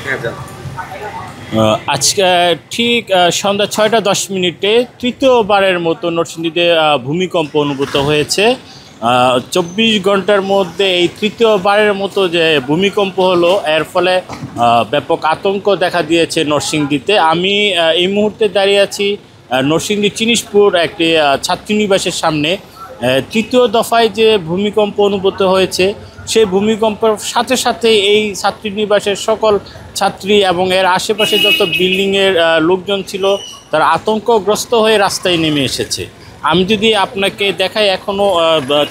হ্যাঁ যান। আজকে ঠিক সন্ধ্যা 6টা 10 মিনিটে তৃতীয়বারের মতো নরসিংদীতে ভূমিকম্প অনুভূত হয়েছে। 24 ঘন্টার মধ্যে এই তৃতীয়বারের মতো যে ভূমিকম্প হলো, এর ফলে ব্যাপক আতঙ্ক দেখা দিয়েছে নরসিংদীতে। আমি এই মুহূর্তে দাঁড়িয়ে আছি নরসিংদী চিনিশপুর একটি ছাত্রীনিবাসের সামনে। তৃতীয় দফায় যে ভূমিকম্প অনুভূত হয়েছে, সেই ভূমিকম্পের সাথে সাথে এই ছাত্রীনিবাসের সকল ছাত্রী এবং এর আশেপাশে যত বিল্ডিংয়ের লোকজন ছিল, তারা আতঙ্কগ্রস্ত হয়ে রাস্তায় নেমে এসেছে। আমি যদি আপনাকে দেখাই, এখনও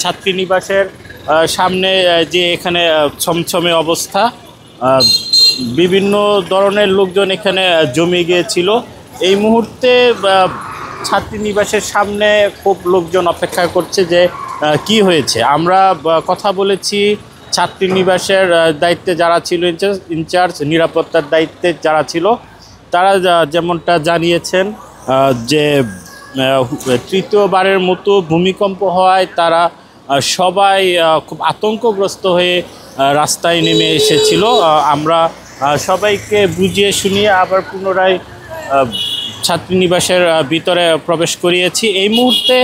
ছাত্রীনিবাসের সামনে যে এখানে ছমছমে অবস্থা, বিভিন্ন ধরনের লোকজন এখানে জমে গিয়েছিল। এই মুহূর্তে ছাত্রীনিবাসের সামনে খুব লোকজন অপেক্ষা করছে যে কি হয়েছে। আমরা কথা বলেছি ছাত্রীনিবাসের দায়িত্বে যারা ছিল, ইনচার্জ নিরাপত্তার দায়িত্বে যারা ছিল, তারা যেমনটা জানিয়েছেন যে তৃতীয়বারের মতো ভূমিকম্প হওয়ায় তারা সবাই খুব আতঙ্কগ্রস্ত হয়ে রাস্তায় নেমে এসেছিল। আমরা সবাইকে বুঝিয়ে শুনিয়ে আবার পুনরায় ছাত্রীনিবাসের ভিতরে প্রবেশ করিয়েছি। এই মুহূর্তে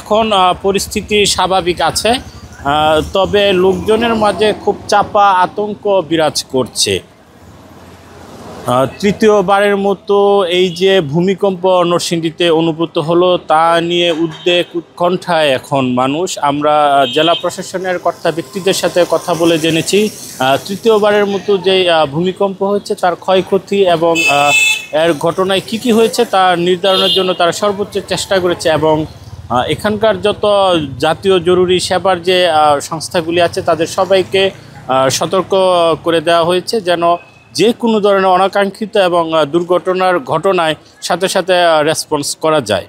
এখন পরিস্থিতি স্বাভাবিক আছে, তবে লোকজনের মাঝে খুব চাপা আতঙ্ক বিরাজ করছে। তৃতীয়বারের মতো এই যে ভূমিকম্প নরসিংদীতে অনুভূত হলো, তা নিয়ে উদ্বেগ উৎকণ্ঠায় এখন মানুষ। আমরা জেলা প্রশাসনের কর্তা ব্যক্তিদের সাথে কথা বলে জেনেছি তৃতীয়বারের মতো যে ভূমিকম্প হয়েছে তার ক্ষয়ক্ষতি এবং এর ঘটনায় কি হয়েছে তা নির্ধারণের জন্য তারা সর্বোচ্চ চেষ্টা করেছে, এবং এখানকার যত জাতীয় জরুরি সেবার যে সংস্থাগুলি আছে তাদের সবাইকে সতর্ক করে দেওয়া হয়েছে যেন যে কোনো ধরনের অনাকাঙ্ক্ষিত এবং দুর্ঘটনার ঘটনায় সাথে সাথে রেসপন্স করা যায়।